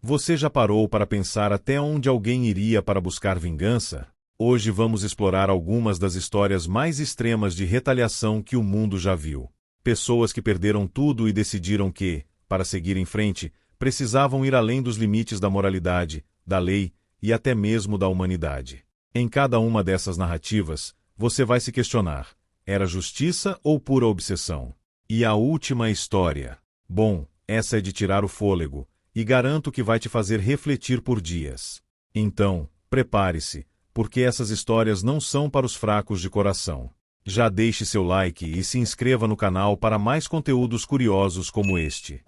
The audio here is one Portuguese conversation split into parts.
Você já parou para pensar até onde alguém iria para buscar vingança? Hoje vamos explorar algumas das histórias mais extremas de retaliação que o mundo já viu. Pessoas que perderam tudo e decidiram que, para seguir em frente, precisavam ir além dos limites da moralidade, da lei e até mesmo da humanidade. Em cada uma dessas narrativas, você vai se questionar: era justiça ou pura obsessão? E a última história? Bom, essa é de tirar o fôlego, e garanto que vai te fazer refletir por dias. Então, prepare-se, porque essas histórias não são para os fracos de coração. Já deixe seu like e se inscreva no canal para mais conteúdos curiosos como este.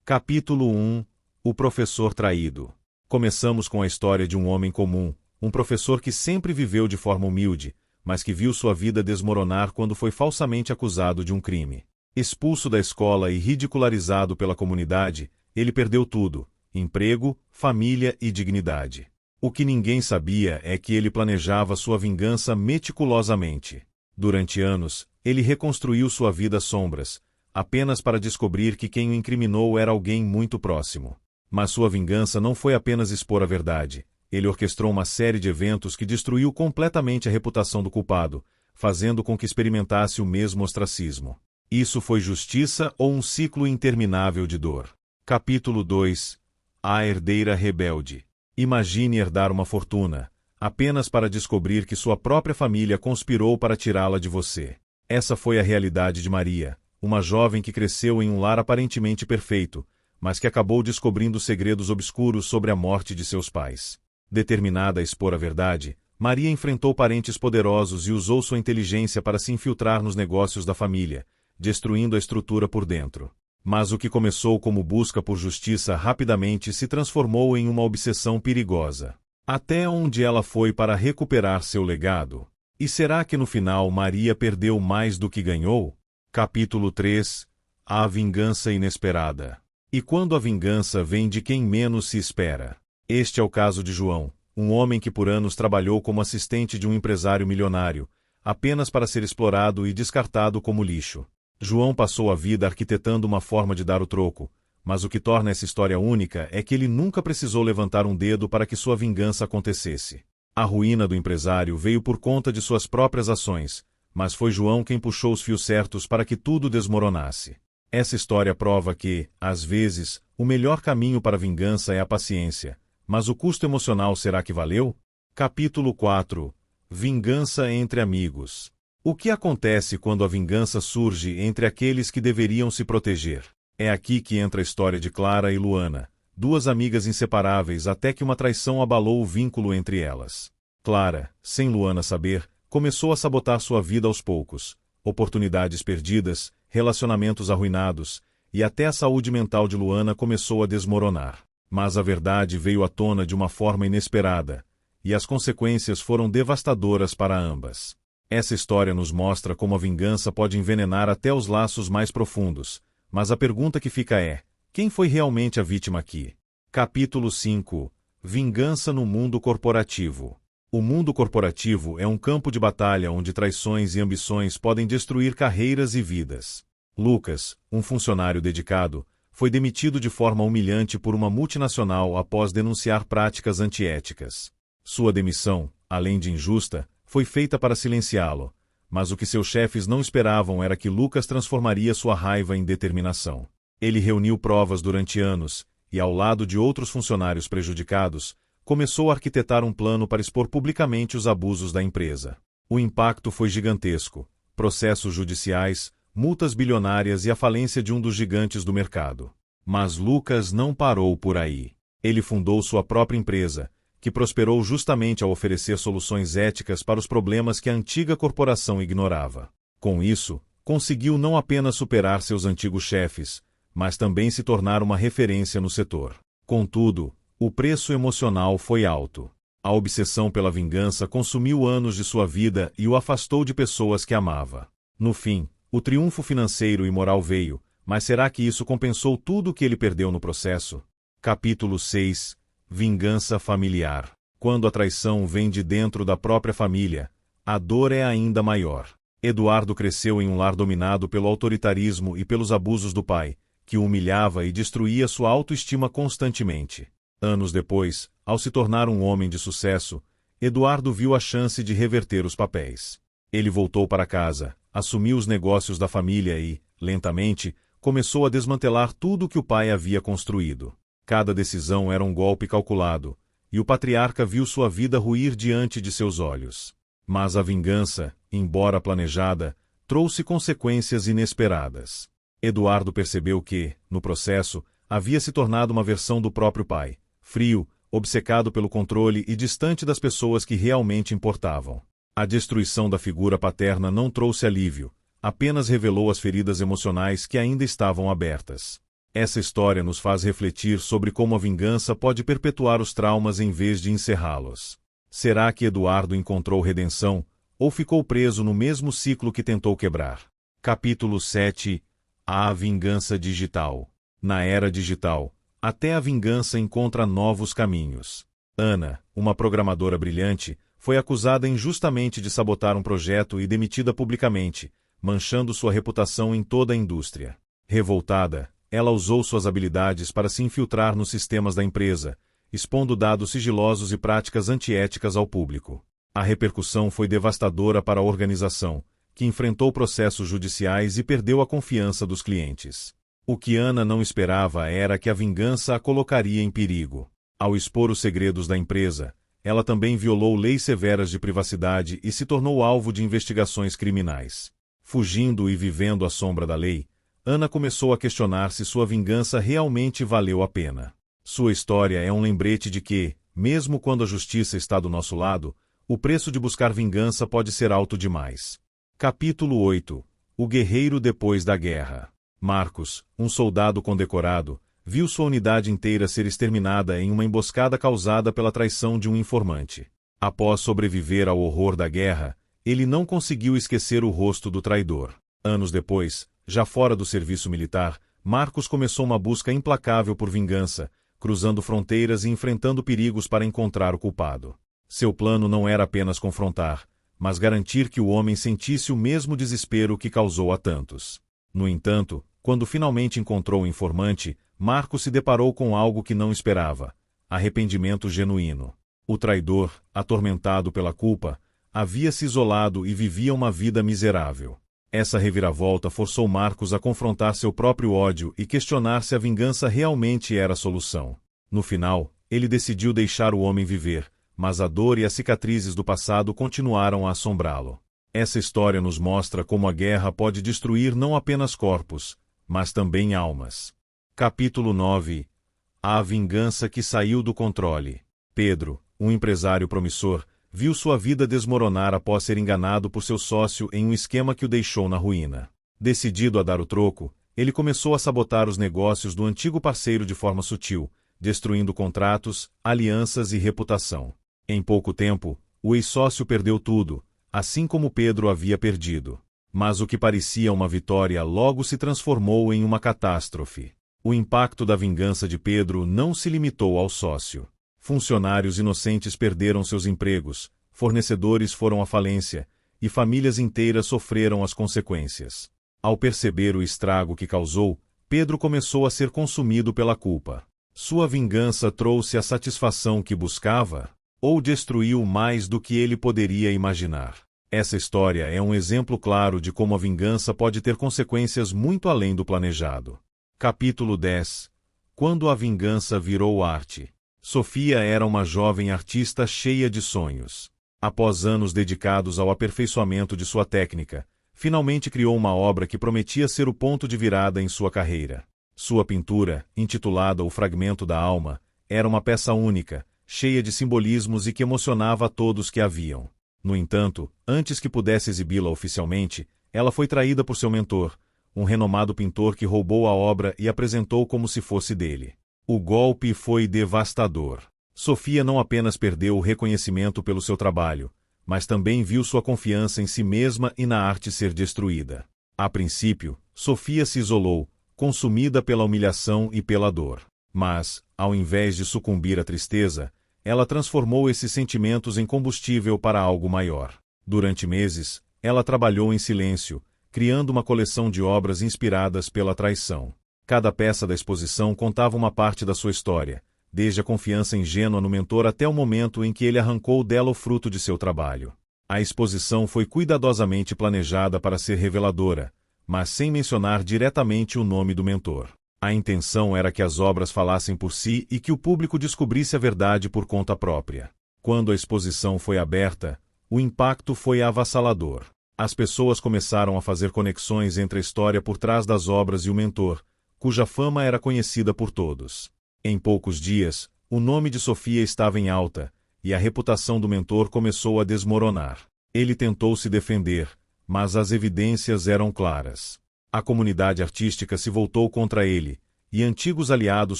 Capítulo 1 – O Professor Traído. Começamos com a história de um homem comum, um professor que sempre viveu de forma humilde, mas que viu sua vida desmoronar quando foi falsamente acusado de um crime. Expulso da escola e ridicularizado pela comunidade, ele perdeu tudo: emprego, família e dignidade. O que ninguém sabia é que ele planejava sua vingança meticulosamente. Durante anos, ele reconstruiu sua vida às sombras, apenas para descobrir que quem o incriminou era alguém muito próximo. Mas sua vingança não foi apenas expor a verdade. Ele orquestrou uma série de eventos que destruiu completamente a reputação do culpado, fazendo com que experimentasse o mesmo ostracismo. Isso foi justiça ou um ciclo interminável de dor? Capítulo 2 – A Herdeira Rebelde. Imagine herdar uma fortuna, apenas para descobrir que sua própria família conspirou para tirá-la de você. Essa foi a realidade de Maria, uma jovem que cresceu em um lar aparentemente perfeito, mas que acabou descobrindo segredos obscuros sobre a morte de seus pais. Determinada a expor a verdade, Maria enfrentou parentes poderosos e usou sua inteligência para se infiltrar nos negócios da família, destruindo a estrutura por dentro. Mas o que começou como busca por justiça rapidamente se transformou em uma obsessão perigosa. Até onde ela foi para recuperar seu legado? E será que no final Maria perdeu mais do que ganhou? Capítulo 3 – A Vingança Inesperada. E quando a vingança vem de quem menos se espera? Este é o caso de João, um homem que por anos trabalhou como assistente de um empresário milionário, apenas para ser explorado e descartado como lixo. João passou a vida arquitetando uma forma de dar o troco, mas o que torna essa história única é que ele nunca precisou levantar um dedo para que sua vingança acontecesse. A ruína do empresário veio por conta de suas próprias ações, mas foi João quem puxou os fios certos para que tudo desmoronasse. Essa história prova que, às vezes, o melhor caminho para a vingança é a paciência, mas o custo emocional será que valeu? Capítulo 4 – Vingança entre amigos. O que acontece quando a vingança surge entre aqueles que deveriam se proteger? É aqui que entra a história de Clara e Luana, duas amigas inseparáveis até que uma traição abalou o vínculo entre elas. Clara, sem Luana saber, começou a sabotar sua vida aos poucos. Oportunidades perdidas, relacionamentos arruinados, e até a saúde mental de Luana começou a desmoronar. Mas a verdade veio à tona de uma forma inesperada, e as consequências foram devastadoras para ambas. Essa história nos mostra como a vingança pode envenenar até os laços mais profundos, mas a pergunta que fica é: quem foi realmente a vítima aqui? Capítulo 5 – Vingança no mundo corporativo. O mundo corporativo é um campo de batalha onde traições e ambições podem destruir carreiras e vidas. Lucas, um funcionário dedicado, foi demitido de forma humilhante por uma multinacional após denunciar práticas antiéticas. Sua demissão, além de injusta, foi feita para silenciá-lo, mas o que seus chefes não esperavam era que Lucas transformaria sua raiva em determinação. Ele reuniu provas durante anos e, ao lado de outros funcionários prejudicados, começou a arquitetar um plano para expor publicamente os abusos da empresa. O impacto foi gigantesco: processos judiciais, multas bilionárias e a falência de um dos gigantes do mercado. Mas Lucas não parou por aí. Ele fundou sua própria empresa, que prosperou justamente ao oferecer soluções éticas para os problemas que a antiga corporação ignorava. Com isso, conseguiu não apenas superar seus antigos chefes, mas também se tornar uma referência no setor. Contudo, o preço emocional foi alto. A obsessão pela vingança consumiu anos de sua vida e o afastou de pessoas que amava. No fim, o triunfo financeiro e moral veio, mas será que isso compensou tudo o que ele perdeu no processo? Capítulo 6 – Vingança familiar. Quando a traição vem de dentro da própria família, a dor é ainda maior. Eduardo cresceu em um lar dominado pelo autoritarismo e pelos abusos do pai, que o humilhava e destruía sua autoestima constantemente. Anos depois, ao se tornar um homem de sucesso, Eduardo viu a chance de reverter os papéis. Ele voltou para casa, assumiu os negócios da família e, lentamente, começou a desmantelar tudo o que o pai havia construído. Cada decisão era um golpe calculado, e o patriarca viu sua vida ruir diante de seus olhos. Mas a vingança, embora planejada, trouxe consequências inesperadas. Eduardo percebeu que, no processo, havia se tornado uma versão do próprio pai, frio, obcecado pelo controle e distante das pessoas que realmente importavam. A destruição da figura paterna não trouxe alívio, apenas revelou as feridas emocionais que ainda estavam abertas. Essa história nos faz refletir sobre como a vingança pode perpetuar os traumas em vez de encerrá-los. Será que Eduardo encontrou redenção, ou ficou preso no mesmo ciclo que tentou quebrar? Capítulo 7 – A vingança digital. Na era digital, até a vingança encontra novos caminhos. Ana, uma programadora brilhante, foi acusada injustamente de sabotar um projeto e demitida publicamente, manchando sua reputação em toda a indústria. Revoltada, ela usou suas habilidades para se infiltrar nos sistemas da empresa, expondo dados sigilosos e práticas antiéticas ao público. A repercussão foi devastadora para a organização, que enfrentou processos judiciais e perdeu a confiança dos clientes. O que Ana não esperava era que a vingança a colocaria em perigo. Ao expor os segredos da empresa, ela também violou leis severas de privacidade e se tornou alvo de investigações criminais. Fugindo e vivendo à sombra da lei, Ana começou a questionar se sua vingança realmente valeu a pena. Sua história é um lembrete de que, mesmo quando a justiça está do nosso lado, o preço de buscar vingança pode ser alto demais. Capítulo 8 – O guerreiro depois da guerra. Marcos, um soldado condecorado, viu sua unidade inteira ser exterminada em uma emboscada causada pela traição de um informante. Após sobreviver ao horror da guerra, ele não conseguiu esquecer o rosto do traidor. Anos depois, já fora do serviço militar, Marcos começou uma busca implacável por vingança, cruzando fronteiras e enfrentando perigos para encontrar o culpado. Seu plano não era apenas confrontar, mas garantir que o homem sentisse o mesmo desespero que causou a tantos. No entanto, quando finalmente encontrou o informante, Marcos se deparou com algo que não esperava: arrependimento genuíno. O traidor, atormentado pela culpa, havia se isolado e vivia uma vida miserável. Essa reviravolta forçou Marcos a confrontar seu próprio ódio e questionar se a vingança realmente era a solução. No final, ele decidiu deixar o homem viver, mas a dor e as cicatrizes do passado continuaram a assombrá-lo. Essa história nos mostra como a guerra pode destruir não apenas corpos, mas também almas. Capítulo 9 – A vingança que saiu do controle. Pedro, um empresário promissor, viu sua vida desmoronar após ser enganado por seu sócio em um esquema que o deixou na ruína. Decidido a dar o troco, ele começou a sabotar os negócios do antigo parceiro de forma sutil, destruindo contratos, alianças e reputação. Em pouco tempo, o ex-sócio perdeu tudo, assim como Pedro havia perdido. Mas o que parecia uma vitória logo se transformou em uma catástrofe. O impacto da vingança de Pedro não se limitou ao sócio. Funcionários inocentes perderam seus empregos, fornecedores foram à falência, e famílias inteiras sofreram as consequências. Ao perceber o estrago que causou, Pedro começou a ser consumido pela culpa. Sua vingança trouxe a satisfação que buscava, ou destruiu mais do que ele poderia imaginar? Essa história é um exemplo claro de como a vingança pode ter consequências muito além do planejado. Capítulo 10 – Quando a vingança virou arte. Sofia era uma jovem artista cheia de sonhos. Após anos dedicados ao aperfeiçoamento de sua técnica, finalmente criou uma obra que prometia ser o ponto de virada em sua carreira. Sua pintura, intitulada O Fragmento da Alma, era uma peça única, cheia de simbolismos e que emocionava a todos que a viam. No entanto, antes que pudesse exibi-la oficialmente, ela foi traída por seu mentor, um renomado pintor que roubou a obra e apresentou como se fosse dele. O golpe foi devastador. Sofia não apenas perdeu o reconhecimento pelo seu trabalho, mas também viu sua confiança em si mesma e na arte ser destruída. A princípio, Sofia se isolou, consumida pela humilhação e pela dor. Mas, ao invés de sucumbir à tristeza, ela transformou esses sentimentos em combustível para algo maior. Durante meses, Ela trabalhou em silêncio, criando uma coleção de obras inspiradas pela traição. Cada peça da exposição contava uma parte da sua história, desde a confiança ingênua no mentor até o momento em que ele arrancou dela o fruto de seu trabalho. A exposição foi cuidadosamente planejada para ser reveladora, mas sem mencionar diretamente o nome do mentor. A intenção era que as obras falassem por si e que o público descobrisse a verdade por conta própria. Quando a exposição foi aberta, o impacto foi avassalador. As pessoas começaram a fazer conexões entre a história por trás das obras e o mentor, cuja fama era conhecida por todos. Em poucos dias, o nome de Sofia estava em alta, e a reputação do mentor começou a desmoronar. Ele tentou se defender, mas as evidências eram claras. A comunidade artística se voltou contra ele, e antigos aliados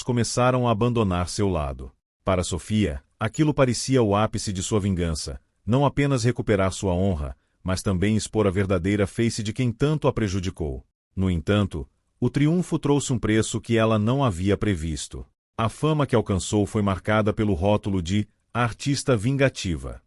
começaram a abandonar seu lado. Para Sofia, aquilo parecia o ápice de sua vingança, não apenas recuperar sua honra, mas também expor a verdadeira face de quem tanto a prejudicou. No entanto, o triunfo trouxe um preço que ela não havia previsto. A fama que alcançou foi marcada pelo rótulo de artista vingativa.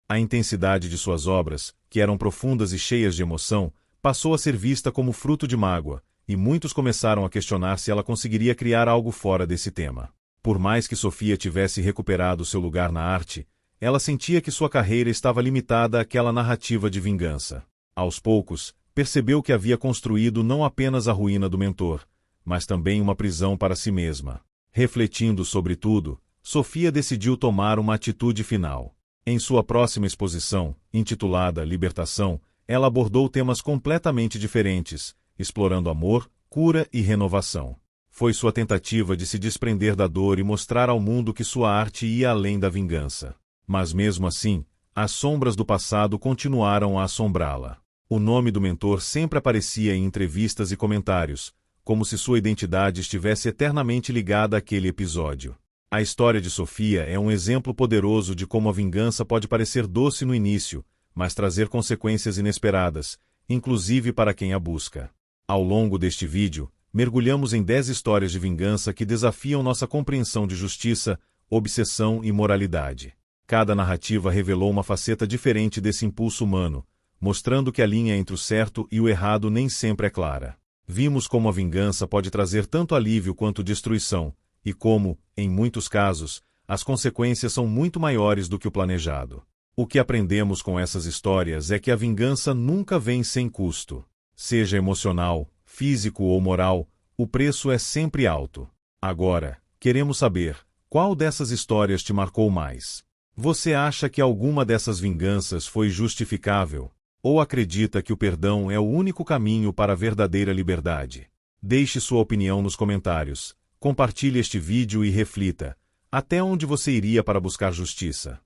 A intensidade de suas obras, que eram profundas e cheias de emoção, passou a ser vista como fruto de mágoa, e muitos começaram a questionar se ela conseguiria criar algo fora desse tema. Por mais que Sofia tivesse recuperado seu lugar na arte, ela sentia que sua carreira estava limitada àquela narrativa de vingança. Aos poucos, percebeu que havia construído não apenas a ruína do mentor, mas também uma prisão para si mesma. Refletindo sobre tudo, Sofia decidiu tomar uma atitude final. Em sua próxima exposição, intitulada Libertação, ela abordou temas completamente diferentes, explorando amor, cura e renovação. Foi sua tentativa de se desprender da dor e mostrar ao mundo que sua arte ia além da vingança. Mas mesmo assim, as sombras do passado continuaram a assombrá-la. O nome do mentor sempre aparecia em entrevistas e comentários, como se sua identidade estivesse eternamente ligada àquele episódio. A história de Sofia é um exemplo poderoso de como a vingança pode parecer doce no início, mas trazer consequências inesperadas, inclusive para quem a busca. Ao longo deste vídeo, mergulhamos em 10 histórias de vingança que desafiam nossa compreensão de justiça, obsessão e moralidade. Cada narrativa revelou uma faceta diferente desse impulso humano, mostrando que a linha entre o certo e o errado nem sempre é clara. Vimos como a vingança pode trazer tanto alívio quanto destruição, e como, em muitos casos, as consequências são muito maiores do que o planejado. O que aprendemos com essas histórias é que a vingança nunca vem sem custo. Seja emocional, físico ou moral, o preço é sempre alto. Agora, queremos saber, qual dessas histórias te marcou mais? Você acha que alguma dessas vinganças foi justificável? Ou acredita que o perdão é o único caminho para a verdadeira liberdade? Deixe sua opinião nos comentários, compartilhe este vídeo e reflita. Até onde você iria para buscar justiça?